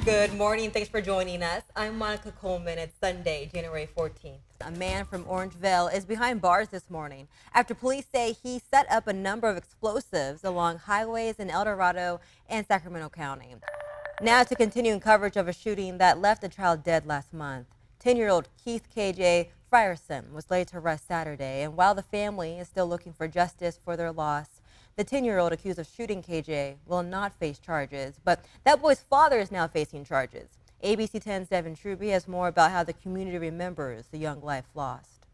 Good morning. Thanks for joining us. I'm Monica Coleman. It's Sunday, January 14th. A man from Orangeville is behind bars this morning after police say he set up a number of explosives along highways in El Dorado and Sacramento County. Now to continuing coverage of a shooting that left a child dead last month. 10-year-old Keith KJ Frierson was laid to rest Saturday, and while the family is still looking for justice for their loss, the 10-year-old accused of shooting KJ will not face charges, but that boy's father is now facing charges. ABC 10's Devin Truby has more about how the community remembers the young life lost.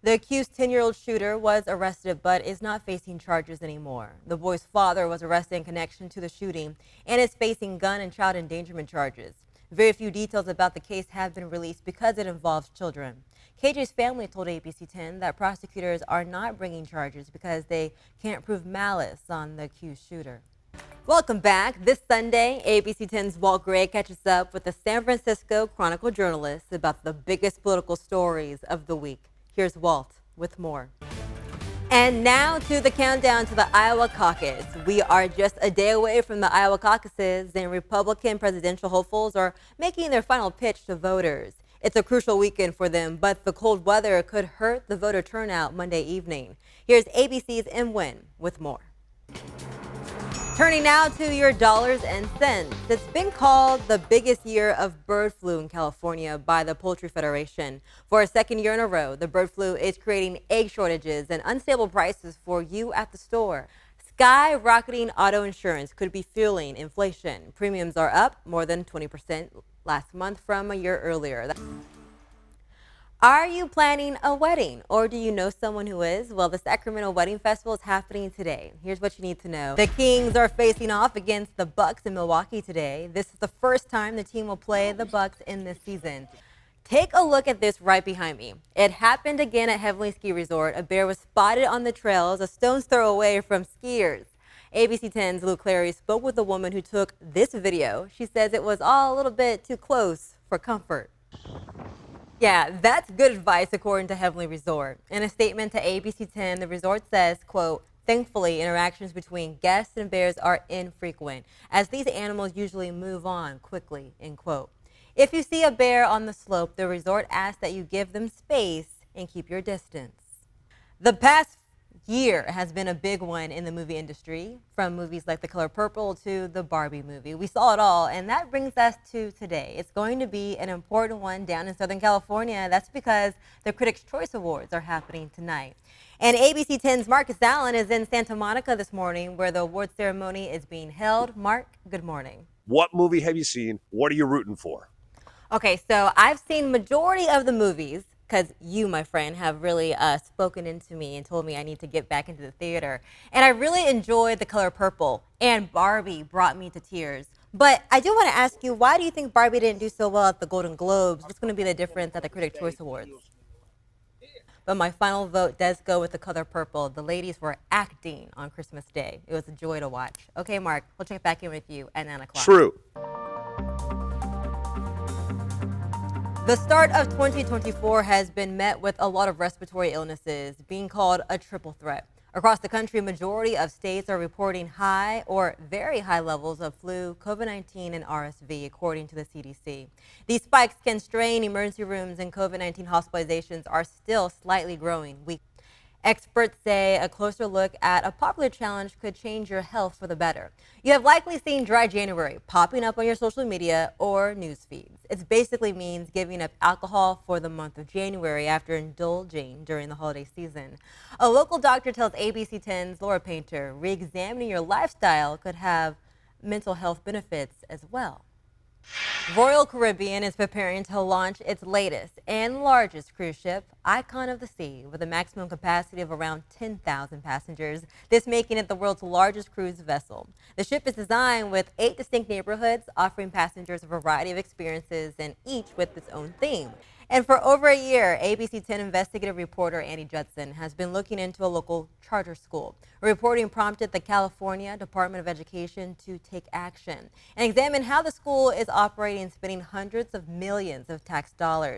The accused 10-year-old shooter was arrested but is not facing charges anymore. The boy's father was arrested in connection to the shooting and is facing gun and child endangerment charges. Very few details about the case have been released because it involves children. KJ's family told ABC 10 that prosecutors are not bringing charges because they can't prove malice on the accused shooter. Welcome back. This Sunday, ABC 10's Walt Gray catches up with the San Francisco Chronicle journalist about the biggest political stories of the week. Here's Walt with more. And now to the countdown to the Iowa caucus. We are just a day away from the Iowa caucuses, and Republican presidential hopefuls are making their final pitch to voters. It's a crucial weekend for them, but the cold weather could hurt the voter turnout Monday evening. Here's ABC's M. Wynn with more. Turning now to your dollars and cents. It's been called the biggest year of bird flu in California by the Poultry Federation. For a second year in a row, the bird flu is creating egg shortages and unstable prices for you at the store. Skyrocketing auto insurance could be fueling inflation. Premiums are up more than 20% last month from a year earlier. Are you planning a wedding, or do you know someone who is? Well, the Sacramento Wedding Festival is happening today. Here's what you need to know. The Kings are facing off against the Bucks in Milwaukee today. This is the first time the team will play the Bucks in this season. Take a look at this right behind me. It happened again at Heavenly Ski Resort. A bear was spotted on the trails a stone's throw away from skiers. ABC 10's Lou Clary spoke with the woman who took this video. She says it was all a little bit too close for comfort. Yeah, that's good advice, according to Heavenly Resort. In a statement to ABC 10, the resort says, quote, "Thankfully, interactions between guests and bears are infrequent, as these animals usually move on quickly," end quote. If you see a bear on the slope, the resort asks that you give them space and keep your distance. The past year has been a big one in the movie industry, from movies like The Color Purple to the Barbie movie. We saw it all, and that brings us to today. It's going to be an important one down in Southern California. That's because the Critics' Choice Awards are happening tonight. And ABC 10's Marcus Allen is in Santa Monica this morning, where the award ceremony is being held. Mark, good morning. What movie have you seen? What are you rooting for? Okay, so I've seen majority of the movies, because you, my friend, have really spoken into me and told me I need to get back into the theater. And I really enjoyed The Color Purple, and Barbie brought me to tears. But I do want to ask you, why do you think Barbie didn't do so well at the Golden Globes? What's going to be the difference at the Critics' Choice Awards? But my final vote does go with The Color Purple. The ladies were acting on Christmas Day. It was a joy to watch. Okay, Mark, we'll check back in with you at 9 o'clock. True. The start of 2024 has been met with a lot of respiratory illnesses, being called a triple threat. Across the country, a majority of states are reporting high or very high levels of flu, COVID-19, and RSV, according to the CDC. These spikes can strain emergency rooms, and COVID-19 hospitalizations are still slightly growing weekly. Experts say a closer look at a popular challenge could change your health for the better. You have likely seen Dry January popping up on your social media or news feeds. It basically means giving up alcohol for the month of January after indulging during the holiday season. A local doctor tells ABC 10's Laura Painter re-examining your lifestyle could have mental health benefits as well. Royal Caribbean is preparing to launch its latest and largest cruise ship, Icon of the Sea, with a maximum capacity of around 10,000 passengers, this making it the world's largest cruise vessel. The ship is designed with 8 distinct neighborhoods, offering passengers a variety of experiences, and each with its own theme. And for over a year, ABC 10 investigative reporter Andy Judson has been looking into a local charter school. Reporting prompted the California Department of Education to take action and examine how the school is operating and spending hundreds of millions of tax dollars.